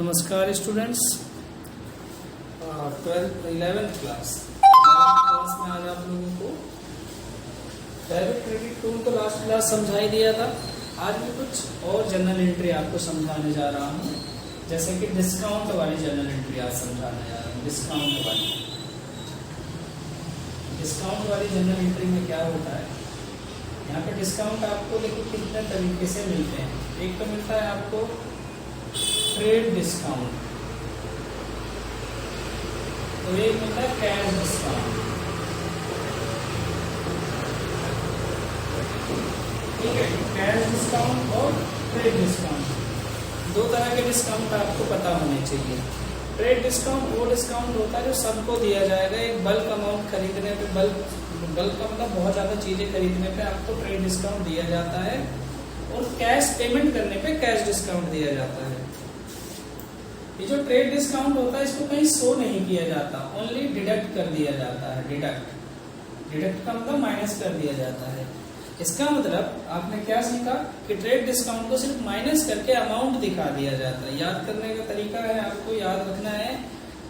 नमस्कार students, 11th class में आज आप लोगों को डेबिट क्रेडिट टूल तो लास्ट क्लास समझा ही दिया था। आज मैं कुछ और जनरल एंट्री आपको समझाने जा रहा हूँ, जैसे कि डिस्काउंट वाली जनरल एंट्री आज समझाने जा रहा हूँ। डिस्काउंट वाली जनरल एंट्री में क्या होता है, यहाँ पे डिस्काउंट आपको देखिए कितने तरीके से मिलते हैं। एक तो मिलता है आपको ट्रेड डिस्काउंट, तो एक मिलता है कैश डिस्काउंट। ठीक है, कैश डिस्काउंट और ट्रेड डिस्काउंट, दो तरह के डिस्काउंट आपको पता होने चाहिए। ट्रेड डिस्काउंट वो डिस्काउंट होता है जो सबको दिया जाएगा। एक बल्क अमाउंट खरीदने पे, बल्क का मतलब बहुत ज्यादा चीजें खरीदने पे आपको ट्रेड डिस्काउंट दिया जाता है, और कैश पेमेंट करने पे कैश डिस्काउंट दिया जाता है। ये जो ट्रेड डिस्काउंट होता है इसको कहीं शो नहीं किया जाता, ओनली डिडक्ट कर दिया जाता है। डिडक्ट का मतलब माइनस कर दिया जाता है। इसका मतलब आपने क्या सीखा कि ट्रेड डिस्काउंट को सिर्फ माइनस करके अमाउंट दिखा दिया जाता है। याद करने का तरीका है, आपको याद रखना है,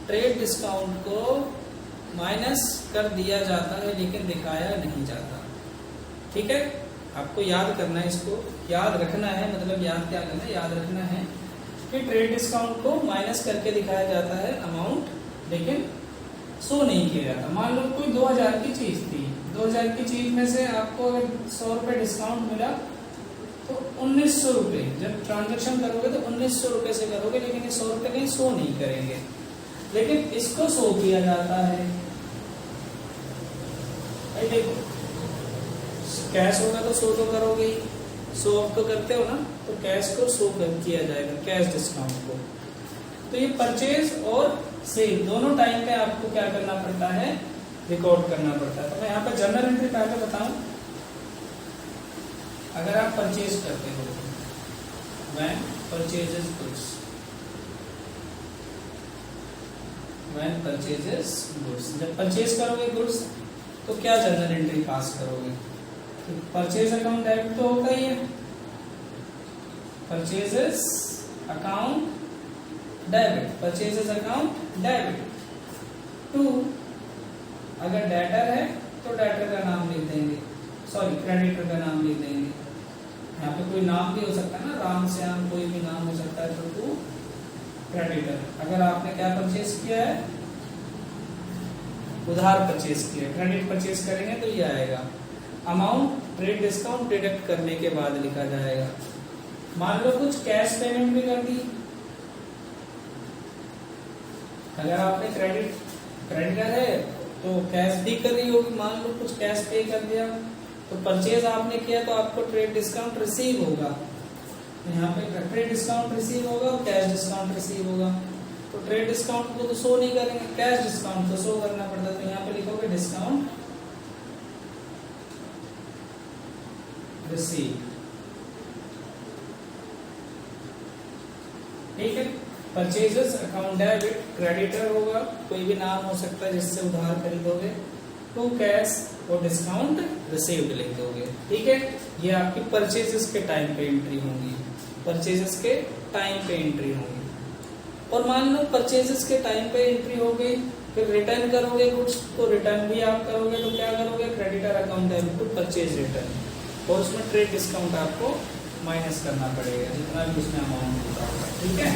ट्रेड डिस्काउंट को माइनस कर दिया जाता है लेकिन दिखाया नहीं जाता। ठीक है, आपको याद करना है, इसको याद रखना है। मतलब याद क्या करना है, याद रखना है कि ट्रेड डिस्काउंट को माइनस करके दिखाया जाता है अमाउंट, लेकिन शो नहीं किया जाता। मान लो कोई 2000 की चीज थी, 2000 की चीज में से आपको अगर 100 रुपए डिस्काउंट मिला तो 1900 रुपए, जब ट्रांजेक्शन करोगे तो 1900 रुपए से करोगे, लेकिन ये 100 रुपए कहीं शो नहीं करेंगे, लेकिन इसको शो किया जाता है। देखो, कैश होगा तो शो तो करोगे ही, शो ऑफ तो करते हो ना, तो कैश को शो किया जाएगा, कैश डिस्काउंट को। तो ये परचेज और सेल दोनों टाइम पे आपको क्या करना पड़ता है, रिकॉर्ड करना पड़ता है। तो मैं यहाँ पे जनरल एंट्री पहले बताऊं। अगर आप परचेज करते हो, when purchases goods, when purchases goods, जब परचेज करोगे गुड्स तो क्या जनरल एंट्री पास करोगे। परचेज अकाउंट डेबिट तो होता ही है, purchases account debit, purchases account debit. To, अगर डेटर है तो डेटर का नाम लिख देंगे, सॉरी क्रेडिटर का नाम लिख देंगे। यहाँ पे कोई नाम भी हो सकता है ना, राम श्याम कोई भी नाम हो सकता है, तो टू क्रेडिटर। अगर आपने क्या परचेज किया है, उधार परचेज किया, क्रेडिट परचेज करेंगे तो ये आएगा। अमाउंट ट्रेड डिस्काउंट डिडक्ट करने के बाद लिखा जाएगा। मान लो कुछ कैश पेमेंट भी कर दी, अगर आपने क्रेडिटर है तो कैश भी कर रही होगी, मान लो कुछ कैश पे कर दिया, तो परचेज आपने किया तो आपको ट्रेड डिस्काउंट रिसीव होगा। यहाँ पे ट्रेड डिस्काउंट रिसीव होगा और कैश डिस्काउंट रिसीव होगा। तो ट्रेड डिस्काउंट को तो शो नहीं करेंगे, कैश डिस्काउंट तो शो करना पड़ता है, तो यहाँ पे लिखोगे डिस्काउंट रिसीव। ठीक है, परचेजेस अकाउंट डेबिट, क्रेडिटर होगा, कोई भी नाम हो सकता है जिससे उधार खरीदोगे, टू कैश और डिस्काउंट रिसीव्ड लिख दोगे। ठीक है, ये आपकी परचेजेस के टाइम पे एंट्री होंगी, परचेजेस के टाइम पे एंट्री होंगी। और मान लो परचेजेस के टाइम पे एंट्री हो गई, फिर रिटर्न करोगे कुछ, तो रिटर्न भी आप करोगे तो क्या करोगे, creditor account debit to purchase return, और उसमें ट्रेड डिस्काउंट आपको माइनस करना पड़ेगा जितना भी उसमें अमाउंट होता होगा। ठीक है,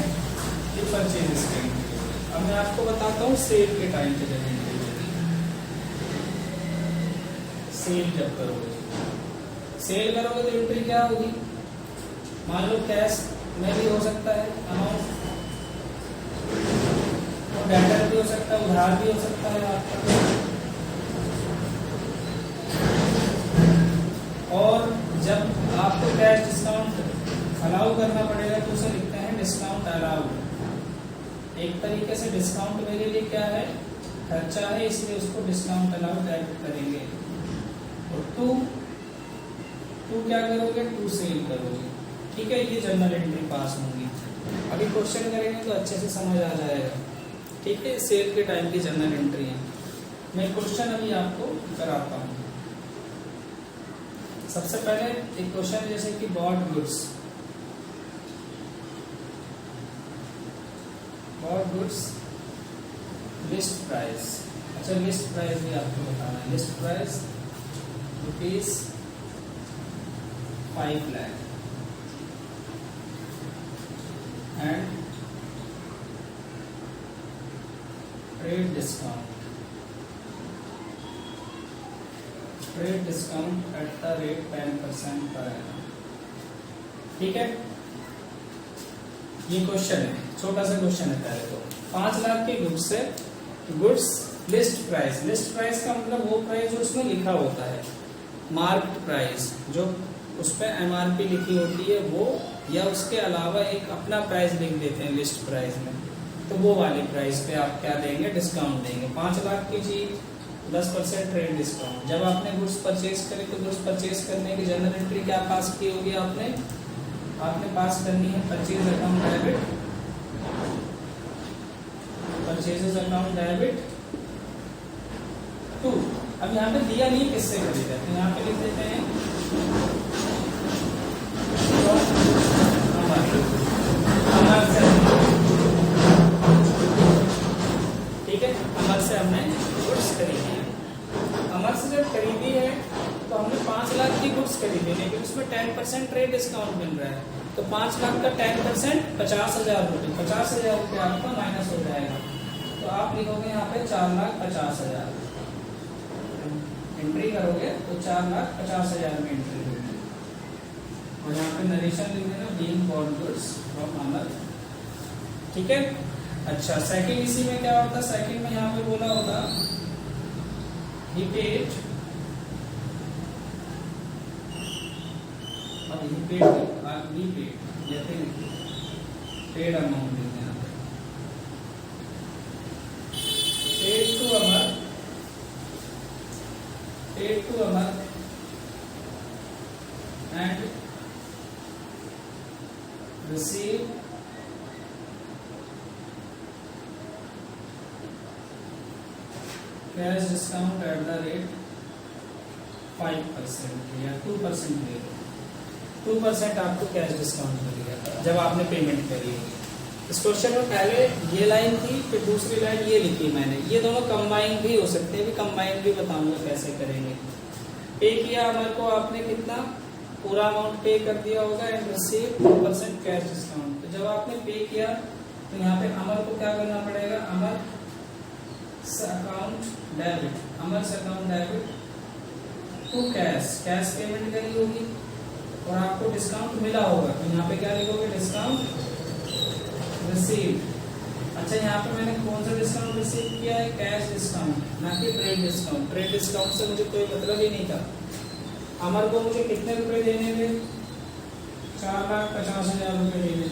ये परचेजेस के एंट्री होगी। अब मैं आपको बताता हूँ सेल के टाइम पे जब एंट्री होगी। सेल जब करोगे, सेल करोगे तो एंट्री क्या होगी, मान लो कैश में भी हो सकता है अमाउंट, और डेटर भी हो सकता है, उधार भी हो सकता है आपका। और जब आपको कैश डिस्काउंट अलाउ करना पड़ेगा तो उसे लिखते हैं डिस्काउंट अलाउड। एक तरीके से डिस्काउंट मेरे लिए क्या है, खर्चा है, इसलिए उसको डिस्काउंट अलाउड डेबिट करेंगे। और टू क्या करोगे, टू सेल करोगे। ठीक है, ये जनरल एंट्री पास होंगी। अभी क्वेश्चन करेंगे तो अच्छे से समझ आ जाएगा। ठीक है, सेल के टाइम की जनरल एंट्री है। मैं क्वेश्चन अभी आपको कराता हूँ। सबसे पहले एक क्वेश्चन जैसे कि bought goods, for goods list price. अच्छा, लिस्ट प्राइस भी आपको बताना है। List price ₹5 lakh and trade discount at the rate 10% पर annum। ठीक है, ये क्वेश्चन है, छोटा सा क्वेश्चन है। पहले तो 5 लाख के गुड्स से गुड्स लिस्ट प्राइस का मतलब वो प्राइस जो उसमें लिखा होता है, मार्क्ड प्राइस, जो उस पर MRP लिखी होती है वो, या उसके अलावा एक अपना प्राइस लिख देते हैं लिस्ट प्राइस में, तो वो वाली प्राइस पे आप क्या देंगे, डिस्काउंट देंगे। 5 लाख की चीज 10% ट्रेड डिस्काउंट। जब आपने गुड्स परचेज करे तो गुड्स परचेज करने की जर्नल एंट्री क्या पास की होगी, आपने पास करनी है purchase account debit, purchases account debit to. अब यहाँ पे दिया नहीं किससे खरीदा, तो यहाँ पे लिख देते हैं अमर से। ठीक है, अमर से हमने गुड्स खरीदी है। अमर से जब खरीदी है तो हमने 5 लाख की गुड्स खरीदी, लेकिन उसमें 10% ट्रेड डिस्काउंट मिल रहा है, तो 5 लाख का 10% 50,000 रुपये, 50,000 रुपये आपका माइनस हो जाएगा। तो आप लिखोगे यहाँ पे 4,50,000, एंट्री करोगे तो 4,50,000 में एंट्री होगी, और यहाँ पे नरेशन लिख देना बीइंग बॉट गुड्स फ्रॉम अमर। ठीक है। अच्छा, सेकंड इसी में क्या होता है, सेकंड में यहाँ पे बोला होता he paid, और he paid जैसे पेड अमाउंट लिखते हैं, paid to Amar and receive cash discount at the rate 5% या 2% ले लो, 2% आपको कैश डिस्काउंट मिलेगा जब आपने पेमेंट करी होगी। इस क्वेश्चन में पहले ये लाइन थी, फिर दूसरी लाइन ये लिखी मैंने। ये दोनों कंबाइन भी हो सकते हैं, भी कंबाइन भी बताऊंगा कैसे करेंगे। पे किया अमर को आपने कितना, पूरा अमाउंट पे कर दिया होगा, एंड रिसीव 2% कैश डिस्काउंट। तो जब आपने पे किया तो यहाँ पे अमर को क्या करना पड़ेगा, Amar account debit, Amar account debit to cash payment करी होगी, और आपको डिस्काउंट मिला होगा, तो यहाँ पे क्या लिखोगे, डिस्काउंट रिसीव। अच्छा, यहाँ पे मैंने कौन सा डिस्काउंट रिसीव किया है, कैश डिस्काउंट, ना कि ट्रेड डिस्काउंट। ट्रेड डिस्काउंट से मुझे कोई मतलब ही नहीं था। अमर को मुझे कितने रुपए देने थे, 4,50,000 रुपए देने थे।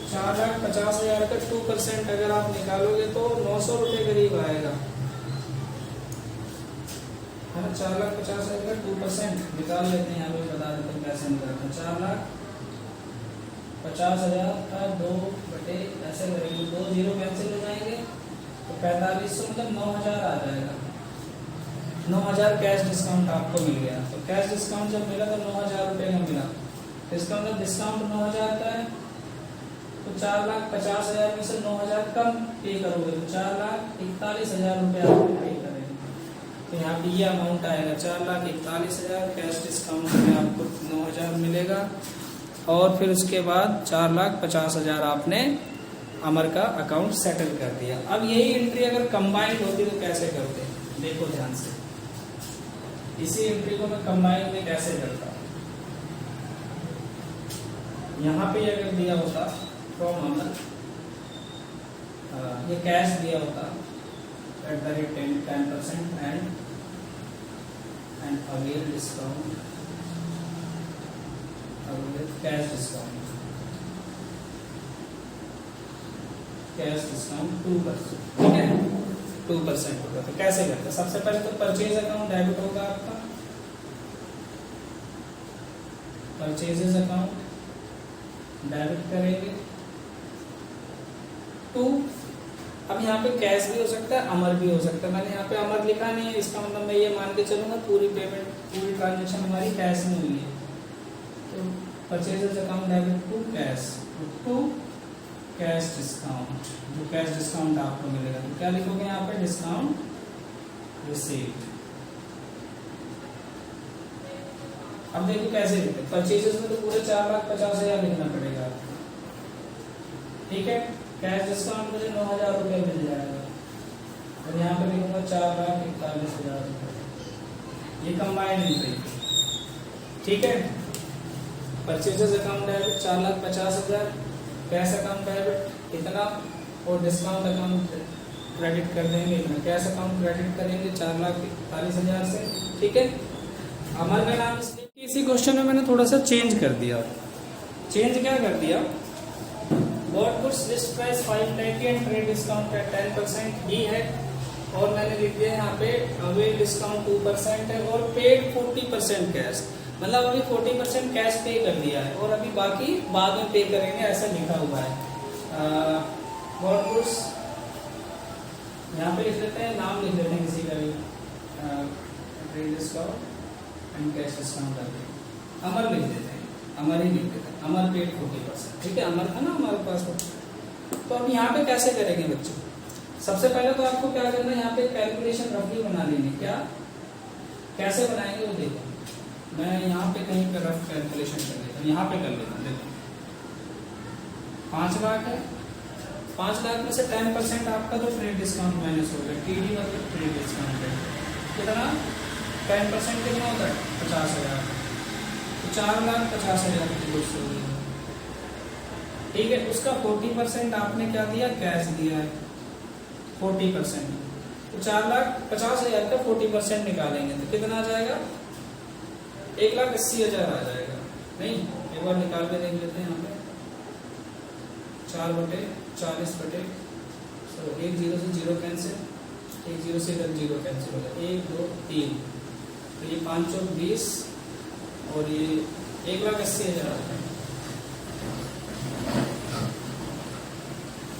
4,50,000 का 2% अगर आप निकालोगे तो 900 रुपए करीब आएगा, है ना। 4,50,000 का 2% निकाल लेते हैं, यहाँ पे बता देते हैं कैसे निकालते हैं। 4,50,000 का 2 ऐसे करेंगे, 2 जीरो कैंसिल हो जाएंगे, तो 4500 मतलब 9,000 आ जाएगा। 9,000 कैश डिस्काउंट आपको मिल गया। तो कैश डिस्काउंट जब मिला तो 9,000 रुपए का मिला। डिस्काउंट 9,000 का है, तो 4,50,000 में से 9,000 कम पे करोगे तो 4,41,000 रुपए आप पे करेंगे। तो यहाँ पे ये अमाउंट आएगा 4,41,000 कैश डिस्काउंट में आपको 9,000 मिलेगा, और फिर उसके बाद 4,50,000 आपने अमर का अकाउंट सेटल कर दिया। अब यही एंट्री अगर कंबाइंड होती तो कैसे करते, देखो ध्यान से। इसी एंट्री को मैं कंबाइंड में कैसे करता, यहाँ पे अगर दिया होता फ्रॉम अमर, ये कैश दिया होता at the rate 10% and avail discount, avail cash discount 2%, ठीक है, 2% होगा। तो कैसे करते, सबसे पहले तो परचेज अकाउंट डेबिट होगा आपका, परचेजेस अकाउंट डेबिट करेंगे टू। अब यहाँ पे कैश भी हो सकता है, अमर भी हो सकता है। मैंने यहाँ पे अमर लिखा नहीं है, इसका मतलब मैं ये मान के चलूंगा पूरी पेमेंट, पूरी ट्रांजेक्शन हमारी कैश में हुई है। तो purchases account debit to cash to cash discount, जो कैश डिस्काउंट आपको मिलेगा, तो क्या लिखोगे यहाँ पे, डिस्काउंट रिसीव्ड। अब देखो कैसे लिखते हैं, परचेजेस में तो पूरे 4,50,000 लिखना पड़ेगा आपको, ठीक है। कैश डिस्काउंट मुझे 9,000 रुपये मिल जाएगा, और यहाँ पे लिखूंगा 4,41,000 रुपये, ये कंबाइंड एंट्री, ठीक है। Purchases account debit 4,50,000, cash account debit इतना, और डिस्काउंट अकाउंट क्रेडिट कर देंगे इतना। कैश अकाउंट क्रेडिट करेंगे 4,41,000 से, ठीक है। अमर का नाम इसलिए इसी क्वेश्चन में मैंने थोड़ा सा चेंज कर दिया। चेंज क्या कर दिया, bought goods list price 590 and trade discount at 10% ही है, और मैंने लिख दिया यहाँ पे अवेल डिस्काउंट 2% है, और पेड 40% कैश, मतलब अभी 40% कैश पे कर दिया है, और अभी बाकी बाद में पे करेंगे, ऐसा लिखा हुआ है। बॉट गुड्स यहाँ पे लिख लेते हैं, नाम लिख लेते हैं किसी का भी, trade discount and cash discount करते हैं, अमर लिख देते हैं, अमर ही लिख देते हैं, अमर पेड 40%, ठीक है। अमर था ना हमारे पास। तो अब यहाँ पे कैसे करेंगे बच्चों, सबसे पहले तो आपको क्या करना है, यहाँ पे कैलकुलेशन रफली बना लेनी। क्या कैसे बनाएंगे वो देखो, मैं यहाँ पे कहीं पे रफ कैलकुलेशन कर लेता हूँ, यहाँ पे कर लेता हूँ। देखो 5 लाख है, 5 लाख में से 10% आपका तो ट्रेड डिस्काउंट माइनस हो गया, टीडी मतलब ट्रेड डिस्काउंट है, कितना 10% कितना होता है 50,000, तो 4,50,000 की गुड्स हो गई, ठीक है। उसका 40% आपने क्या दिया, कैश दिया है 40%, तो 4,50,000 का 40% निकालेंगे तो कितना आ जाएगा, 1,80,000 आ जाएगा। नहीं, एक बार निकाल के देख लेते हैं यहाँ पे, 4/40 1 0 से 0 कैंसिल, 1 0 से इधर 0 कैंसिल हो गया, 1 2 3, तो ये 5 चौक 20, और ये 1,80,000 आ जाएगा,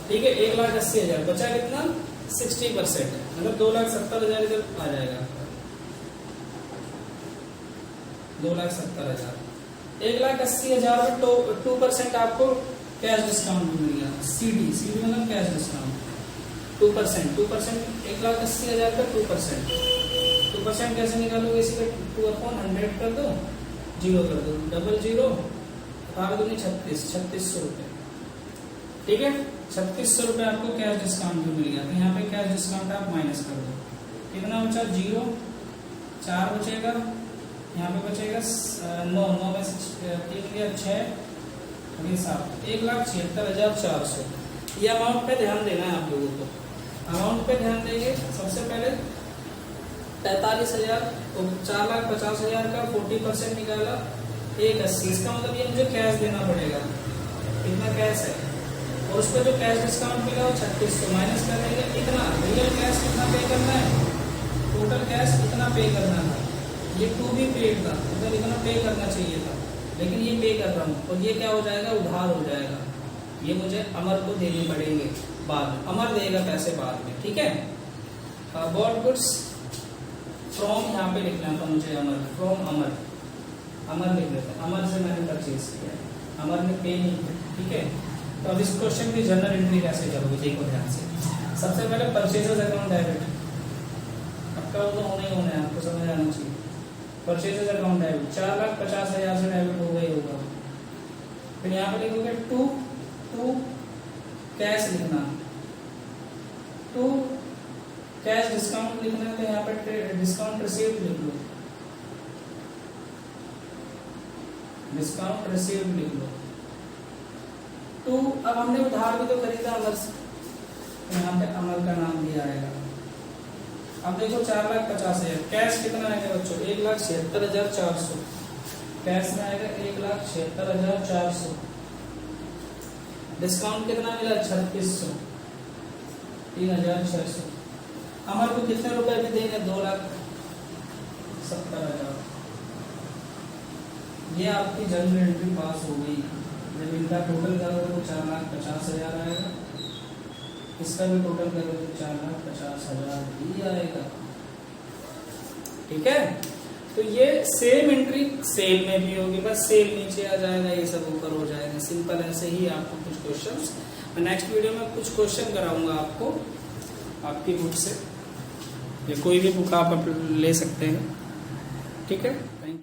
ठीक है। 1,80,000 बचा कितना, 60%, मतलब 2,70,000 इधर आ जाएगा, 2,70,000। 1,80,000 में 2% आपको कैश डिस्काउंट मिल गया, सीडी मतलब कैश डिस्काउंट 2%, 1,80,000 का 2% कैसे निकालोगे, इसी का 2/100 कर दो, 0 कर दो, 0 3600 रुपये, ठीक है। 3600 रुपये आपको कैश डिस्काउंट भी मिल गया, तो यहाँ पे कैश डिस्काउंट आप माइनस कर दो, कितना बचा 0, 4 बचेगा, यहाँ पे बचेगा 9 में से 3 गया 6 और 7, 1,76,400। ये अमाउंट पे ध्यान देना है आप लोगों को, अमाउंट पे ध्यान देंगे। सबसे पहले 43,000, तो 4,50,000 का 40% निकाला 1,80, इसका मतलब ये मुझे कैश देना पड़ेगा, कितना कैश है, और उस पर जो कैश डिस्काउंट मिला वो 3600 माइनस कर देंगे, इतना रियल कैश कितना पे करना है, टोटल कैश कितना पे करना था, ये 2 भी पेड था, मतलब इतना पे करना चाहिए था, लेकिन ये पे कर रहा हूँ, और ये क्या हो जाएगा, उधार हो जाएगा, ये मुझे अमर को देने पड़ेंगे बाद में, अमर देगा पैसे बाद में, ठीक है। बॉट गुड्स फ्रॉम, यहाँ पे लिखना था मुझे अमर, फ्रॉम अमर लिख देते हैं, अमर से मैंने परचेज किया, अमर ने पे नहीं किया, ठीक है। तो अब इस क्वेश्चन की जनरल एंट्री कैसे करोगे, देखो ध्यान से। सबसे पहले परचेजेस अकाउंट डेबिट, आपका वो तो होना ही होना है, आपको समझ आना चाहिए। परचेजेस अकाउंट डेबिट 4,50,000 से डेबिट हो गई होगा, फिर यहाँ पे लिखोगे टू कैश लिखना, टू कैश डिस्काउंट लिखना है, तो यहाँ पे डिस्काउंट रिसीव्ड लिख लो, डिस्काउंट रिसीव्ड लिख लो। तो अब हमने उधार भी तो खरीदा अमर से, तो यहाँ पे अमर का नाम दिया आएगा। अब देखो 4,50,000 कैश कितना आएगा बच्चों, 1,76,400 कैश में आएगा 1,76,400, डिस्काउंट कितना मिला 3600, 3,600। अमर को कितने रुपए भी देंगे, 2,70,000। ये आपकी जनरल एंट्री पास हो गई। जब इनका टोटल करोगे तो 4,50,000 आएगा, इसका भी टोटल करोगे तो 4,50,000 ही आएगा, ठीक है। तो ये सेम एंट्री सेल में भी होगी, बस सेल नीचे आ जाएगा, ये सब ऊपर हो जाएगा। हैं। सिंपल ऐसे ही आपको कुछ क्वेश्चंस, मैं नेक्स्ट वीडियो में कुछ क्वेश्चन कराऊंगा आपको आपकी बुक से, या कोई भी बुक आप ले सकते हैं। ठीक है, थैंक यू।